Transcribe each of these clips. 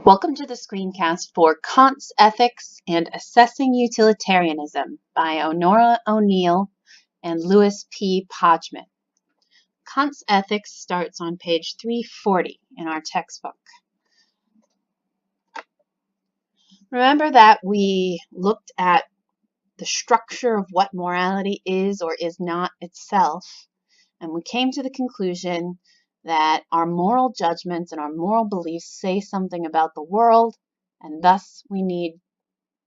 Welcome to the screencast for Kant's Ethics and Assessing Utilitarianism by Honora O'Neill and Louis P. Podgman. Kant's Ethics starts on page 340 in our textbook. Remember that we looked at the structure of what morality is or is not itself, and we came to the conclusion that our moral judgments and our moral beliefs say something about the world, and thus we need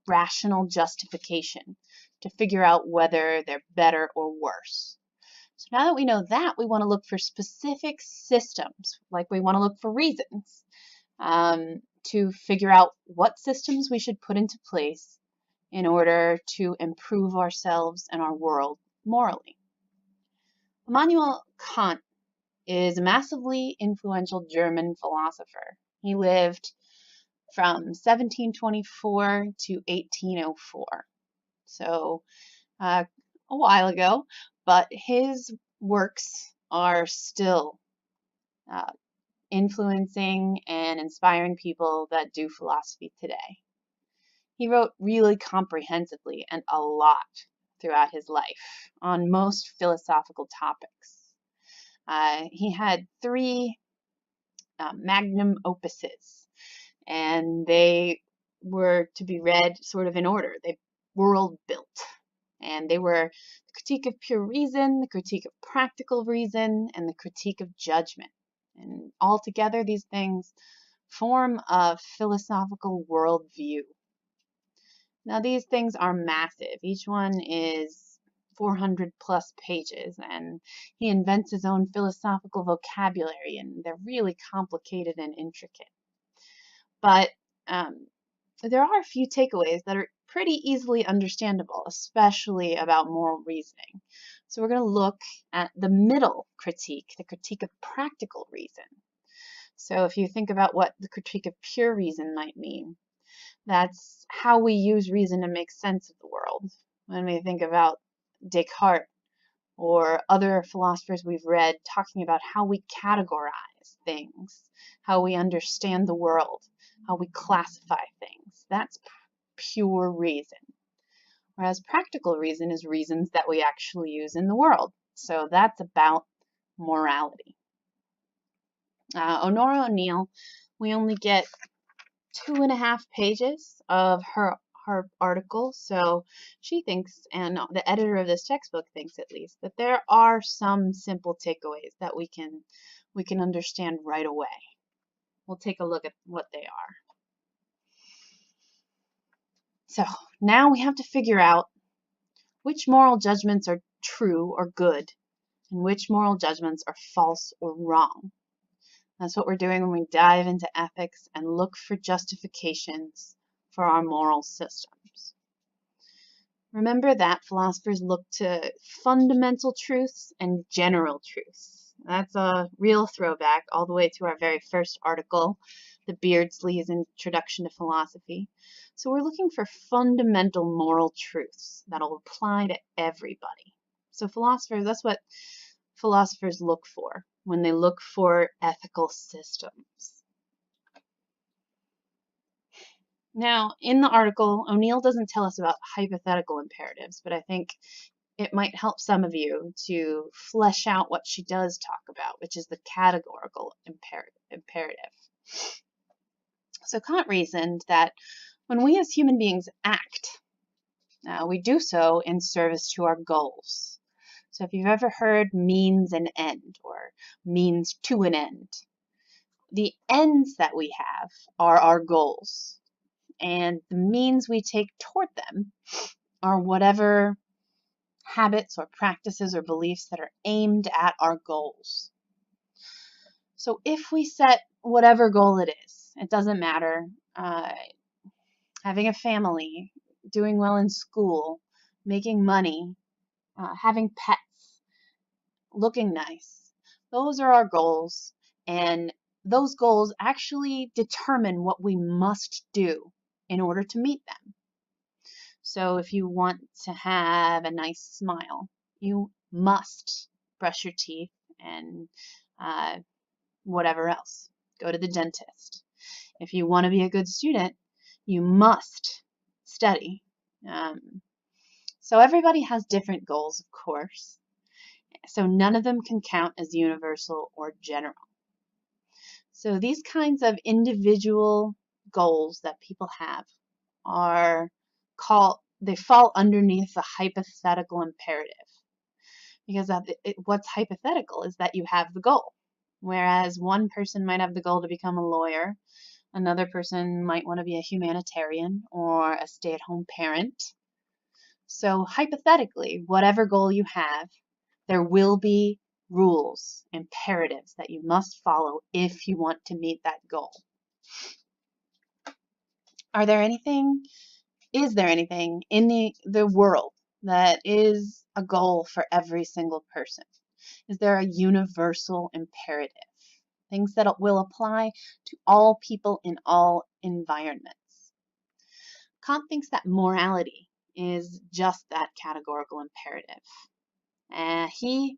rational justification to figure out whether they're better or worse. So now that we know that, we want to look for specific systems, like we want to look for reasons, to figure out what systems we should put into place in order to improve ourselves and our world morally. Immanuel Kant is a massively influential German philosopher. He lived from 1724 to 1804, so a while ago, but his works are still influencing and inspiring people that do philosophy today. He wrote really comprehensively and a lot throughout his life on most philosophical topics. He had three magnum opuses, and they were to be read sort of in order. They world built, and they were the Critique of Pure Reason, the Critique of Practical Reason, and the Critique of Judgment. And altogether, these things form a philosophical worldview. Now, these things are massive. Each one is 400 plus pages, and he invents his own philosophical vocabulary, and they're really complicated and intricate. But there are a few takeaways that are pretty easily understandable, especially about moral reasoning. So we're going to look at the middle critique, the critique of practical reason. So if you think about what the critique of pure reason might mean, that's how we use reason to make sense of the world. When we think about Descartes or other philosophers we've read talking about how we categorize things, how we understand the world, how we classify things, that's pure reason. Whereas practical reason is reasons that we actually use in the world. So that's about morality. Honora O'Neill, we only get 2.5 pages of her article, so she thinks, and the editor of this textbook thinks at least, that there are some simple takeaways that we can understand right away. We'll take a look at what they are. So now we have to figure out which moral judgments are true or good, and which moral judgments are false or wrong. That's what we're doing when we dive into ethics and look for justifications for our moral systems. Remember that philosophers look to fundamental truths and general truths. That's a real throwback all the way to our very first article, the Beardsley's Introduction to Philosophy. So we're looking for fundamental moral truths that'll apply to everybody. So philosophers, that's what philosophers look for when they look for ethical systems. Now, in the article, O'Neill doesn't tell us about hypothetical imperatives, but I think it might help some of you to flesh out what she does talk about, which is the categorical imperative. So Kant reasoned that when we as human beings act, we do so in service to our goals. So if you've ever heard means and end, or means to an end, the ends that we have are our goals, and the means we take toward them are whatever habits or practices or beliefs that are aimed at our goals. So if we set whatever goal it is, it doesn't matter, having a family, doing well in school, making money, having pets, looking nice, those are our goals, and those goals actually determine what we must do in order to meet them. So if you want to have a nice smile, you must brush your teeth and whatever else. Go to the dentist. If you want to be a good student, you must study. So everybody has different goals, of course. So none of them can count as universal or general. So these kinds of individual goals that people have are they fall underneath the hypothetical imperative. Because what's hypothetical is that you have the goal. Whereas one person might have the goal to become a lawyer, another person might want to be a humanitarian or a stay-at-home parent. So hypothetically, whatever goal you have, there will be rules, imperatives that you must follow if you want to meet that goal. Is there anything in the world that is a goal for every single person? Is there a universal imperative? Things that will apply to all people in all environments. Kant thinks that morality is just that categorical imperative. He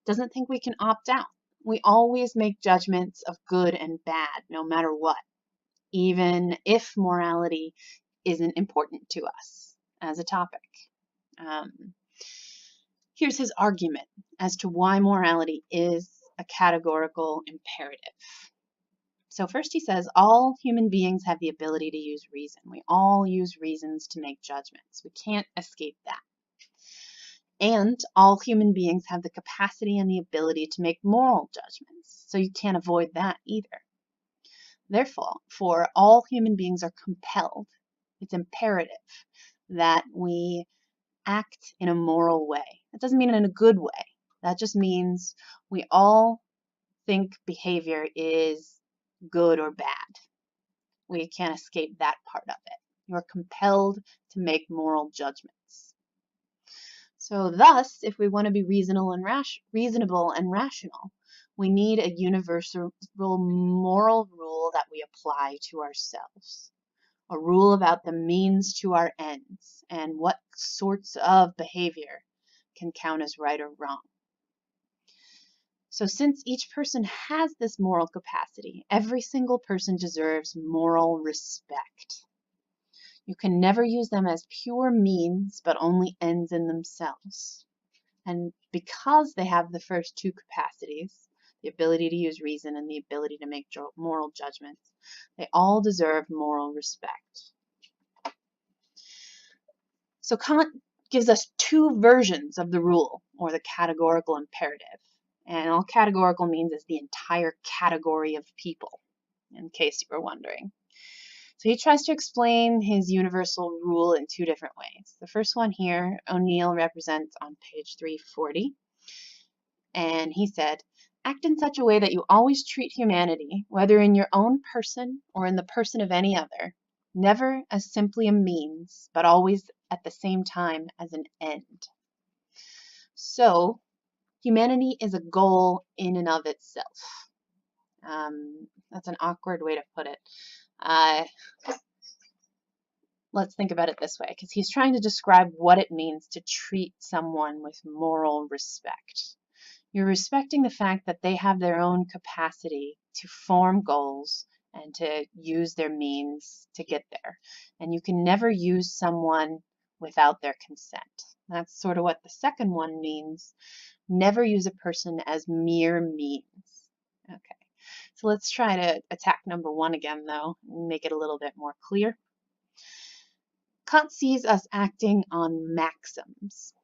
doesn't think we can opt out. We always make judgments of good and bad, no matter what, even if morality isn't important to us as a topic. Here's his argument as to why morality is a categorical imperative. So first he says all human beings have the ability to use reason. We all use reasons to make judgments. We can't escape that. And all human beings have the capacity and the ability to make moral judgments. So you can't avoid that either. Therefore, all human beings are compelled. It's imperative that we act in a moral way. That doesn't mean in a good way. That just means we all think behavior is good or bad. We can't escape that part of it. You're compelled to make moral judgments. So thus, if we want to be reasonable and rational, we need a universal moral rule that we apply to ourselves. A rule about the means to our ends and what sorts of behavior can count as right or wrong. So since each person has this moral capacity, every single person deserves moral respect. You can never use them as pure means, but only ends in themselves. And because they have the first two capacities, the ability to use reason and the ability to make moral judgments, they all deserve moral respect. So Kant gives us two versions of the rule, or the categorical imperative. And all categorical means is the entire category of people, in case you were wondering. So he tries to explain his universal rule in two different ways. The first one here, O'Neill represents on page 340. And he said, act in such a way that you always treat humanity, whether in your own person or in the person of any other, never as simply a means, but always at the same time as an end. So, humanity is a goal in and of itself. That's an awkward way to put it. Let's think about it this way, because he's trying to describe what it means to treat someone with moral respect. You're respecting the fact that they have their own capacity to form goals and to use their means to get there. And you can never use someone without their consent. That's sort of what the second one means. Never use a person as mere means. Okay, so let's try to attack number one again, though, and make it a little bit more clear. Kant sees us acting on maxims.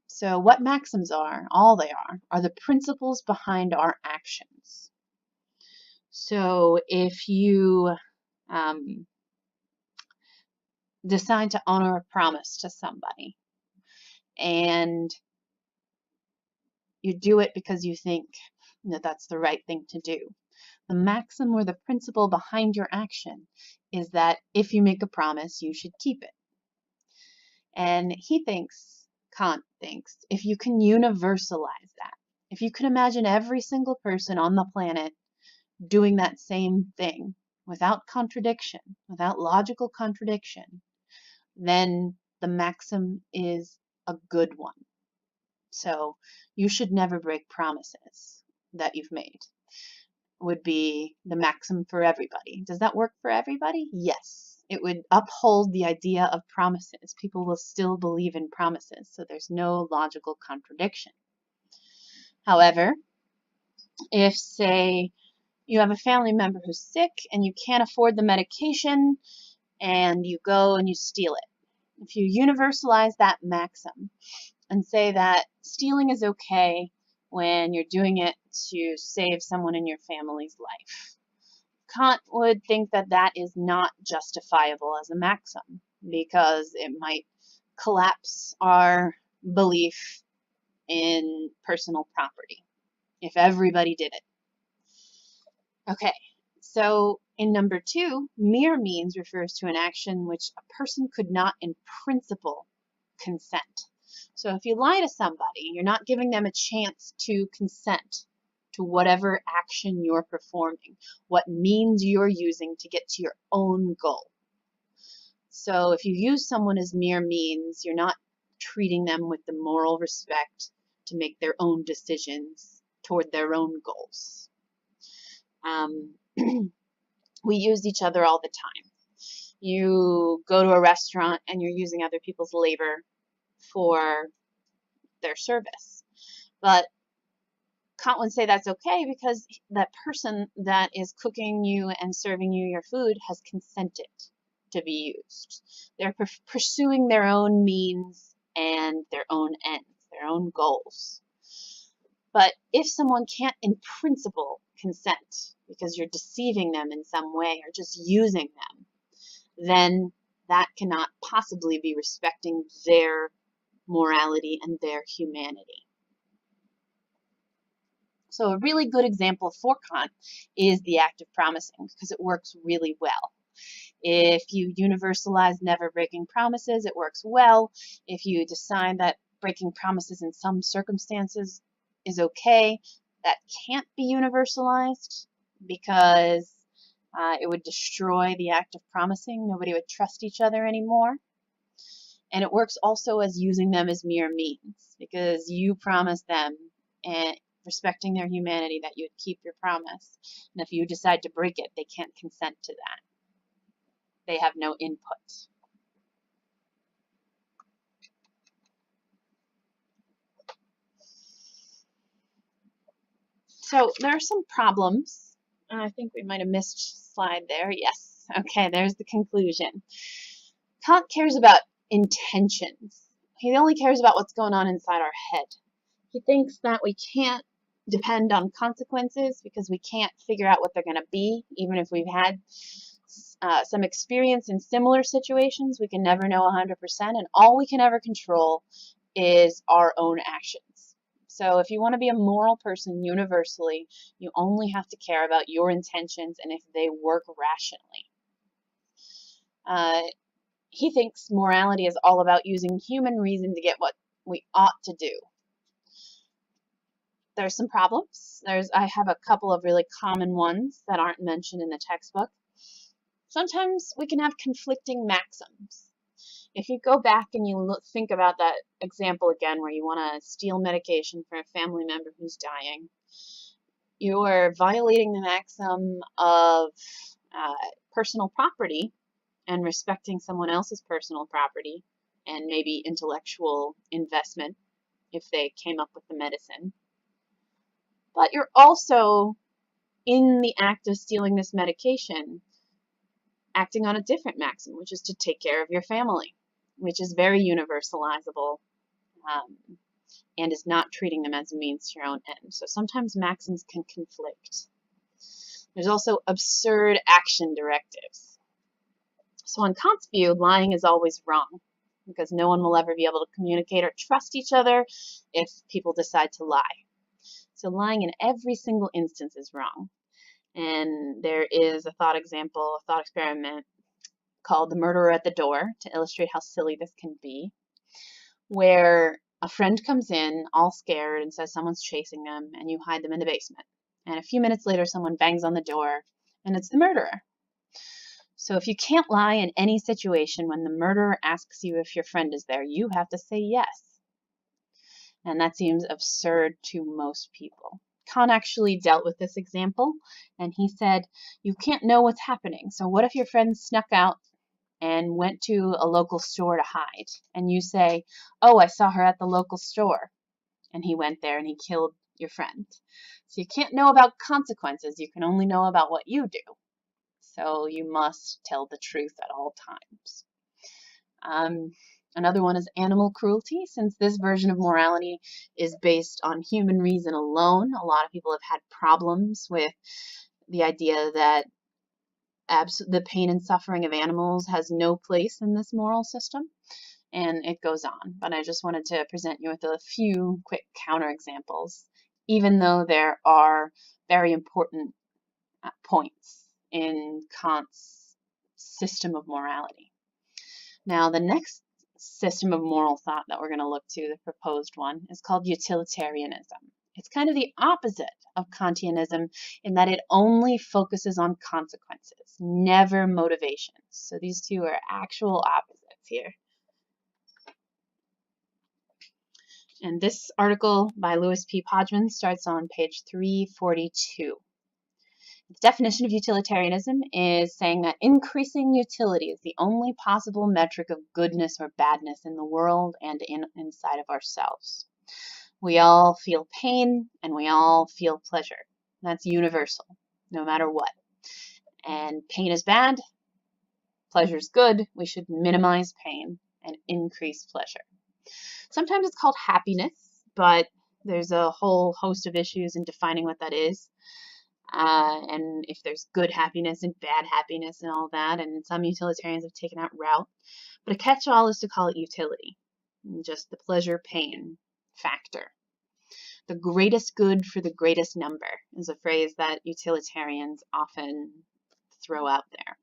So what maxims are, all they are the principles behind our actions. So if you decide to honor a promise to somebody, and you do it because you think that that's the right thing to do, the maxim or the principle behind your action is that if you make a promise, you should keep it. And Kant thinks, if you can universalize that, if you can imagine every single person on the planet doing that same thing without contradiction, without logical contradiction, then the maxim is a good one. So you should never break promises that you've made. would be the maxim for everybody. Does that work for everybody? Yes. It would uphold the idea of promises. People will still believe in promises, so there's no logical contradiction. However, if, say, you have a family member who's sick and you can't afford the medication and you go and you steal it, if you universalize that maxim and say that stealing is okay when you're doing it to save someone in your family's life, Kant would think that that is not justifiable as a maxim because it might collapse our belief in personal property if everybody did it. Okay, so in number 2, mere means refers to an action which a person could not in principle consent. So if you lie to somebody, you're not giving them a chance to consent to whatever action you're performing, what means you're using to get to your own goal. So if you use someone as mere means, you're not treating them with the moral respect to make their own decisions toward their own goals. We use each other all the time. You go to a restaurant and you're using other people's labor for their service. But Kant would say that's okay because that person that is cooking you and serving you your food has consented to be used. They're pursuing their own means and their own ends, their own goals. But if someone can't in principle consent because you're deceiving them in some way or just using them, then that cannot possibly be respecting their morality and their humanity. So a really good example for Kant is the act of promising because it works really well. If you universalize never breaking promises, it works well. If you decide that breaking promises in some circumstances is okay, that can't be universalized because it would destroy the act of promising. Nobody would trust each other anymore. And it works also as using them as mere means because you promise them and respecting their humanity that you would keep your promise. And if you decide to break it, they can't consent to that. They have no input. So there are some problems. I think we might have missed a slide there. Yes. Okay, there's the conclusion. Kant cares about intentions. He only cares about what's going on inside our head. He thinks that we can't depend on consequences because we can't figure out what they're going to be. Even if we've had some experience in similar situations, we can never know 100%, and all we can ever control is our own actions. So if you want to be a moral person universally, you only have to care about your intentions and if they work rationally. He thinks morality is all about using human reason to get what we ought to do. There's some problems. I have a couple of really common ones that aren't mentioned in the textbook. Sometimes we can have conflicting maxims. If you go back and you think about that example again where you want to steal medication for a family member who's dying, you're violating the maxim of personal property and respecting someone else's personal property and maybe intellectual investment if they came up with the medicine. But you're also, in the act of stealing this medication, acting on a different maxim, which is to take care of your family, which is very universalizable and is not treating them as a means to your own end. So sometimes maxims can conflict. There's also absurd action directives. So in Kant's view, lying is always wrong because no one will ever be able to communicate or trust each other if people decide to lie. So lying in every single instance is wrong. And there is a thought experiment called The Murderer at the Door to illustrate how silly this can be, where a friend comes in all scared and says someone's chasing them, and you hide them in the basement. And a few minutes later, someone bangs on the door, and it's the murderer. So if you can't lie in any situation when the murderer asks you if your friend is there, you have to say yes. And that seems absurd to most people. Kant actually dealt with this example, and he said, you can't know what's happening. So what if your friend snuck out and went to a local store to hide? And you say, oh, I saw her at the local store. And he went there and he killed your friend. So you can't know about consequences. You can only know about what you do. So you must tell the truth at all times. Another one is animal cruelty. Since this version of morality is based on human reason alone, a lot of people have had problems with the idea that the pain and suffering of animals has no place in this moral system. And it goes on. But I just wanted to present you with a few quick counterexamples, even though there are very important points in Kant's system of morality. Now, the next system of moral thought that we're going to look to, the proposed one, is called utilitarianism. It's kind of the opposite of Kantianism in that it only focuses on consequences, never motivations. So these two are actual opposites here. And this article by Louis P. Podgman starts on page 342. The definition of utilitarianism is saying that increasing utility is the only possible metric of goodness or badness in the world and inside of ourselves. We all feel pain and we all feel pleasure. That's universal, no matter what. And pain is bad, pleasure is good. We should minimize pain and increase pleasure. Sometimes it's called happiness, but there's a whole host of issues in defining what that is. And if there's good happiness and bad happiness and all that, and some utilitarians have taken that route. But a catch-all is to call it utility, just the pleasure-pain factor. The greatest good for the greatest number is a phrase that utilitarians often throw out there.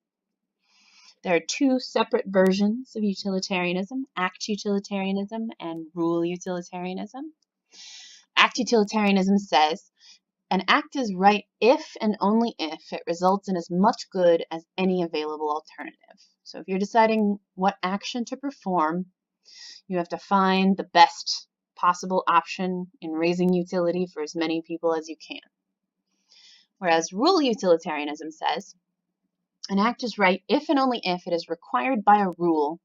There are two separate versions of utilitarianism, act utilitarianism and rule utilitarianism. Act utilitarianism says, an act is right if and only if it results in as much good as any available alternative. So if you're deciding what action to perform, you have to find the best possible option in raising utility for as many people as you can. Whereas rule utilitarianism says, an act is right if and only if it is required by a rule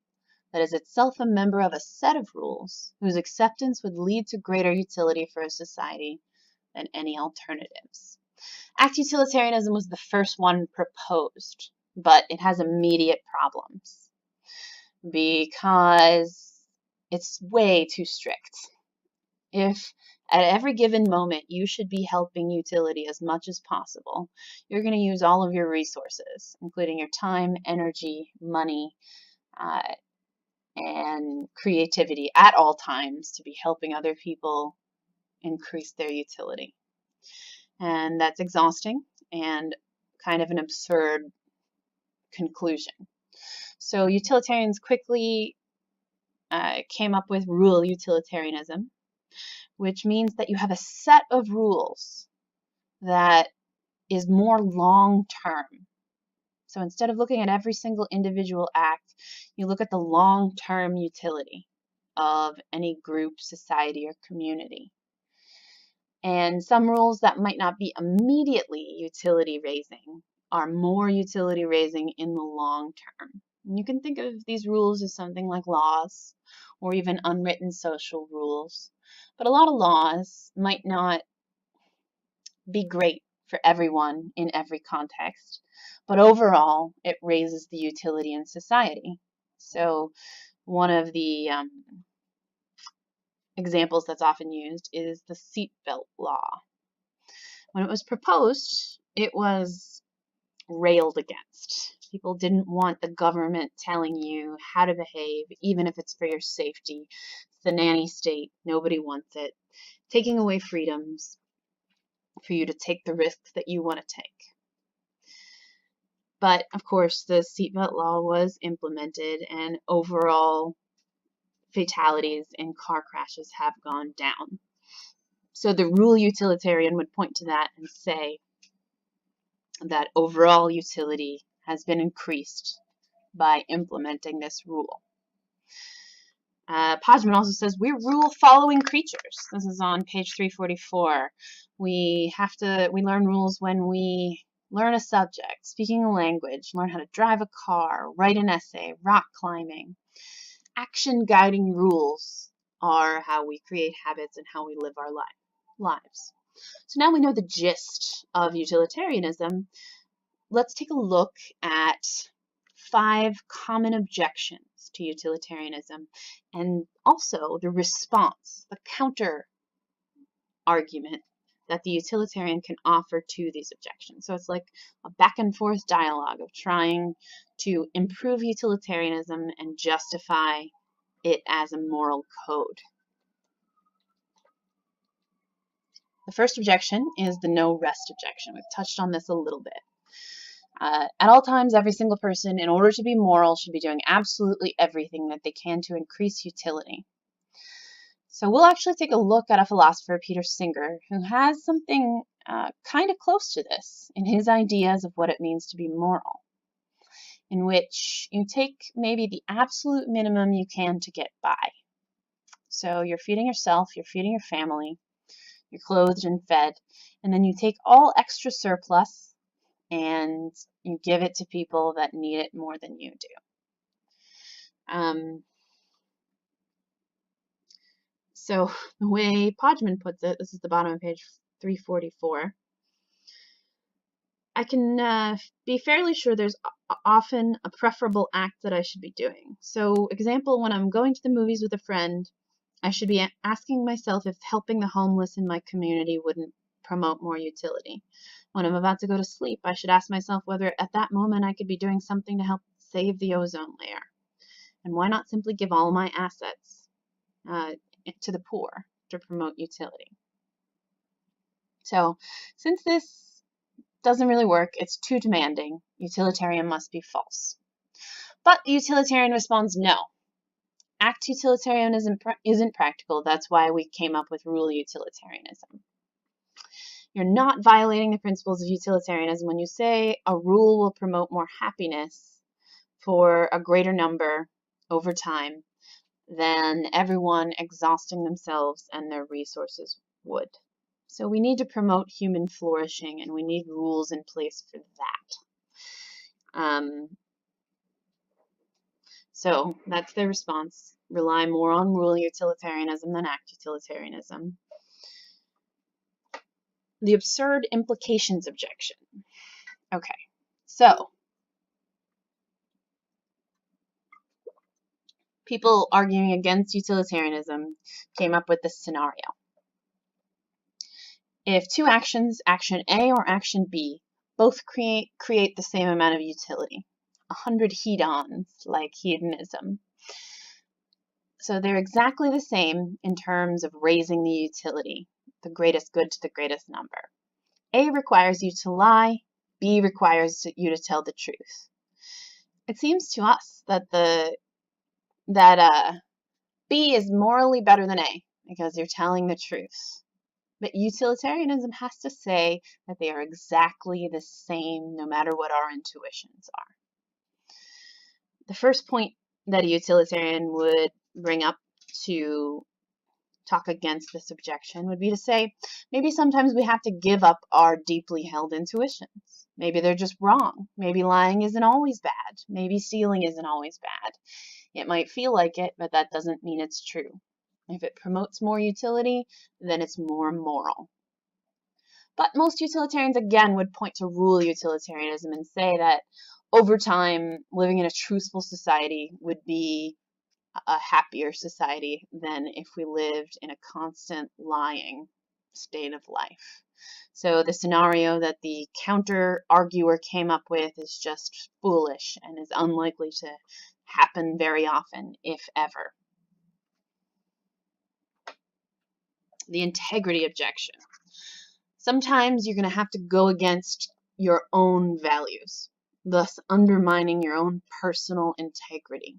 that is itself a member of a set of rules whose acceptance would lead to greater utility for a society than any alternatives. Act utilitarianism was the first one proposed, but it has immediate problems because it's way too strict. If at every given moment you should be helping utility as much as possible, you're going to use all of your resources, including your time, energy, money, and creativity at all times to be helping other people increase their utility. And that's exhausting and kind of an absurd conclusion. So utilitarians quickly came up with rule utilitarianism, which means that you have a set of rules that is more long-term. So instead of looking at every single individual act, you look at the long-term utility of any group, society, or community. And some rules that might not be immediately utility-raising are more utility-raising in the long term. And you can think of these rules as something like laws or even unwritten social rules. But a lot of laws might not be great for everyone in every context, but overall it raises the utility in society. So one of the examples that's often used is the seatbelt law. When it was proposed, it was railed against. People didn't want the government telling you how to behave, even if it's for your safety. It's the nanny state. Nobody wants it. Taking away freedoms for you to take the risks that you want to take. But, of course, the seatbelt law was implemented, and overall fatalities in car crashes have gone down. So the rule utilitarian would point to that and say that overall utility has been increased by implementing this rule. Podman also says we're rule-following creatures. This is on page 344. We learn rules when we learn a subject, speaking a language, learn how to drive a car, write an essay, rock climbing. Action-guiding rules are how we create habits and how we live our lives. So now we know the gist of utilitarianism. Let's take a look at 5 common objections to utilitarianism and also the response, the counter argument that the utilitarian can offer to these objections. So it's like a back and forth dialogue of trying to improve utilitarianism and justify it as a moral code. The first objection is the no rest objection. We've touched on this a little bit. At all times, every single person, in order to be moral, should be doing absolutely everything that they can to increase utility. So we'll actually take a look at a philosopher, Peter Singer, who has something kind of close to this in his ideas of what it means to be moral, in which you take maybe the absolute minimum you can to get by. So you're feeding yourself, you're feeding your family, you're clothed and fed, and then you take all extra surplus and you give it to people that need it more than you do. So the way Podman puts it, this is the bottom of page 344, I can be fairly sure there's often a preferable act that I should be doing. So example, when I'm going to the movies with a friend, I should be asking myself if helping the homeless in my community wouldn't promote more utility. When I'm about to go to sleep, I should ask myself whether at that moment I could be doing something to help save the ozone layer. And why not simply give all my assets to the poor to promote utility? So since this doesn't really work, it's too demanding, utilitarian must be false. But the utilitarian responds no. Act utilitarianism isn't practical. That's why we came up with rule utilitarianism. You're not violating the principles of utilitarianism when you say a rule will promote more happiness for a greater number over time than everyone exhausting themselves and their resources would. So we need to promote human flourishing, and we need rules in place for that. So that's their response. Rely more on rule utilitarianism than act utilitarianism. The Absurd-Implications Objection. Okay, so people arguing against utilitarianism came up with this scenario. If two actions, action A or action B, both create the same amount of utility, 100 hedons, like hedonism. So they're exactly the same in terms of raising the utility, the greatest good to the greatest number. A requires you to lie, B requires you to tell the truth. It seems to us that B is morally better than A because you're telling the truth. But utilitarianism has to say that they are exactly the same no matter what our intuitions are. The first point that a utilitarian would bring up to talk against this objection would be to say, maybe sometimes we have to give up our deeply held intuitions. Maybe they're just wrong. Maybe lying isn't always bad. Maybe stealing isn't always bad. It might feel like it, but that doesn't mean it's true. If it promotes more utility, then it's more moral. But most utilitarians, again, would point to rule utilitarianism and say that over time, living in a truthful society would be a happier society than if we lived in a constant lying state of life. So the scenario that the counter-arguer came up with is just foolish and is unlikely to happen very often, if ever. The integrity objection. Sometimes you're going to have to go against your own values, thus undermining your own personal integrity,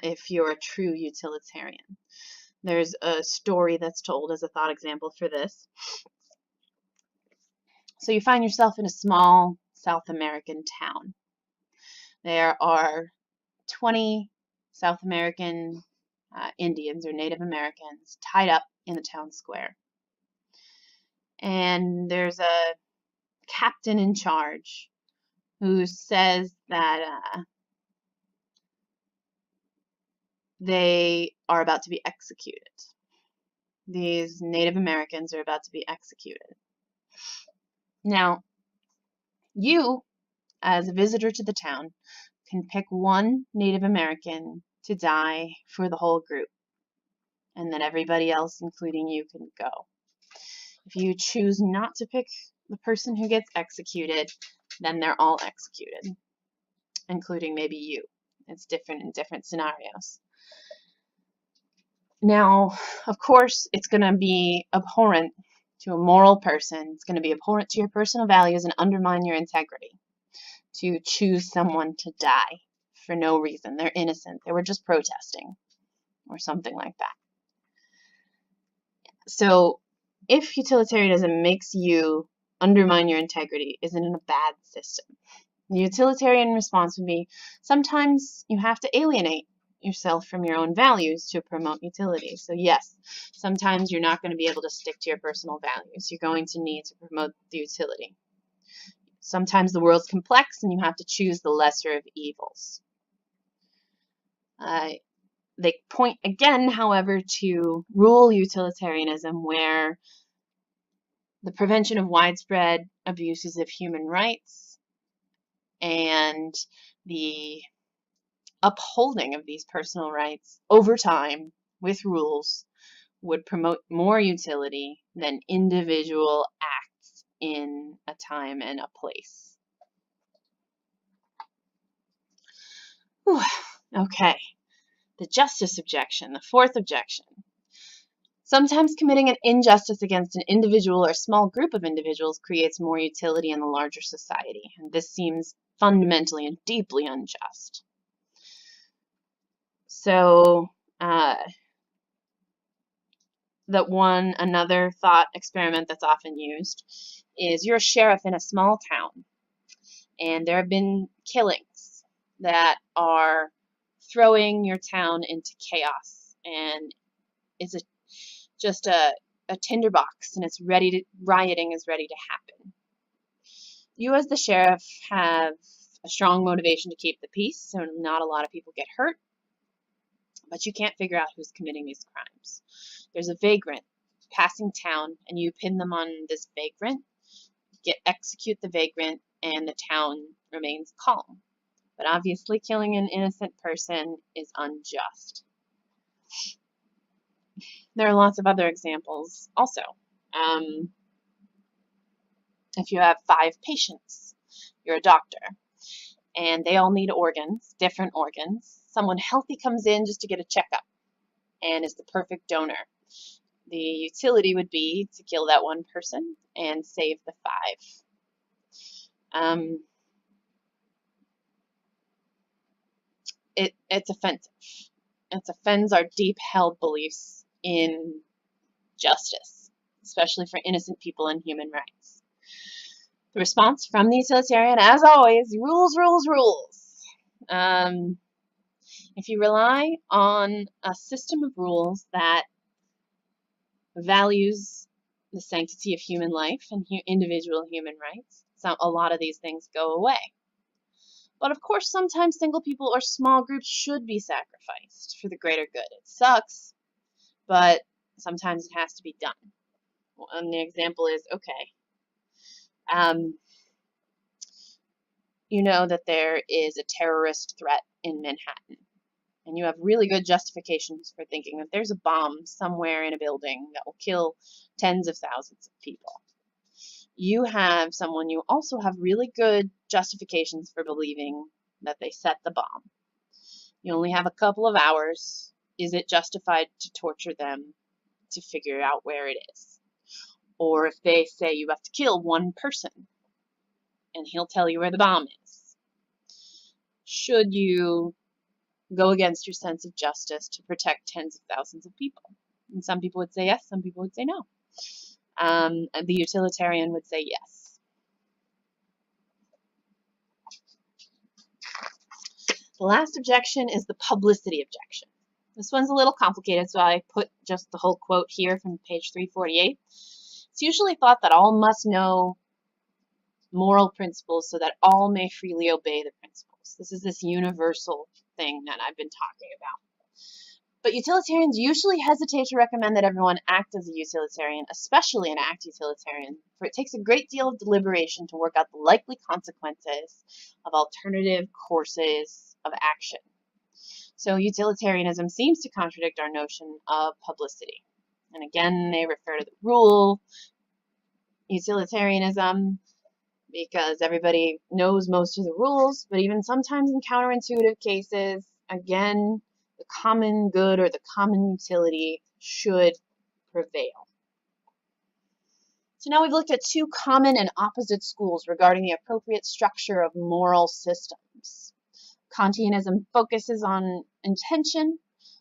if you're a true utilitarian. There's a story that's told as a thought example for this. So you find yourself in a small South American town. There are 20 South American Indians or Native Americans tied up in the town square. And there's a captain in charge who says that they are about to be executed. These Native Americans are about to be executed. Now, you, as a visitor to the town, can pick one Native American to die for the whole group, and then everybody else, including you, can go. If you choose not to pick the person who gets executed, then they're all executed, including maybe you. It's different in different scenarios. Now, of course, it's going to be abhorrent to a moral person. It's going to be abhorrent to your personal values and undermine your integrity to choose someone to die for no reason. They're innocent. They were just protesting or something like that. So if utilitarianism makes you undermine your integrity, isn't it a bad system? The utilitarian response would be, sometimes you have to alienate yourself from your own values to promote utility. So yes, sometimes you're not going to be able to stick to your personal values. You're going to need to promote the utility. Sometimes the world's complex and you have to choose the lesser of evils. They point again, however, to rule utilitarianism, where the prevention of widespread abuses of human rights and the upholding of these personal rights over time with rules would promote more utility than individual acts in a time and a place. Whew. Okay, the Justice Objection, the fourth objection. Sometimes committing an injustice against an individual or small group of individuals creates more utility in the larger society, and this seems fundamentally and deeply unjust. So, another thought experiment that's often used is you're a sheriff in a small town, and there have been killings that are throwing your town into chaos, and it's just a tinderbox, and rioting is ready to happen. You as the sheriff have a strong motivation to keep the peace, so not a lot of people get hurt, but you can't figure out who's committing these crimes. There's a vagrant passing town, and you pin them on this vagrant, execute the vagrant, and the town remains calm. But obviously killing an innocent person is unjust. There are lots of other examples also. If you have 5 patients, you're a doctor, and they all need organs, different organs. Someone healthy comes in just to get a checkup and is the perfect donor. The utility would be to kill that one person and save the 5. It's offensive. It offends our deep-held beliefs in justice, especially for innocent people and human rights. The response from the utilitarian, as always, rules, rules, rules. If you rely on a system of rules that values the sanctity of human life and individual human rights, a lot of these things go away. But of course, sometimes single people or small groups should be sacrificed for the greater good. It sucks, but sometimes it has to be done. And the example is, you know that there is a terrorist threat in Manhattan, and you have really good justifications for thinking that there's a bomb somewhere in a building that will kill tens of thousands of people. You also have really good justifications for believing that they set the bomb. You only have a couple of hours. Is it justified to torture them to figure out where it is? Or if they say you have to kill one person, and he'll tell you where the bomb is, should you go against your sense of justice to protect tens of thousands of people? And some people would say yes, some people would say no. And the utilitarian would say yes. The last objection is the publicity objection. This one's a little complicated, so I put just the whole quote here from page 348. It's usually thought that all must know moral principles so that all may freely obey the principles. This is this universal thing that I've been talking about. But utilitarians usually hesitate to recommend that everyone act as a utilitarian, especially an act utilitarian, for it takes a great deal of deliberation to work out the likely consequences of alternative courses of action. So utilitarianism seems to contradict our notion of publicity. And again, they refer to the rule, utilitarianism, because everybody knows most of the rules, but even sometimes in counterintuitive cases, again, the common good or the common utility should prevail. So now we've looked at two common and opposite schools regarding the appropriate structure of moral systems. Kantianism focuses on intention,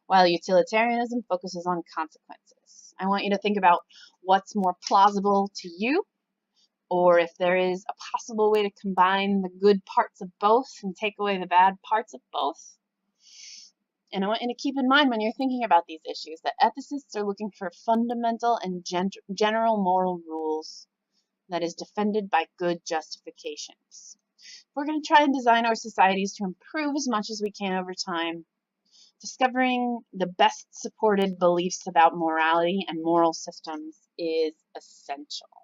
while utilitarianism focuses on consequences. I want you to think about what's more plausible to you, or if there is a possible way to combine the good parts of both and take away the bad parts of both. And I want you to keep in mind when you're thinking about these issues that ethicists are looking for fundamental and general moral rules that is defended by good justifications. We're going to try and design our societies to improve as much as we can over time. Discovering the best supported beliefs about morality and moral systems is essential.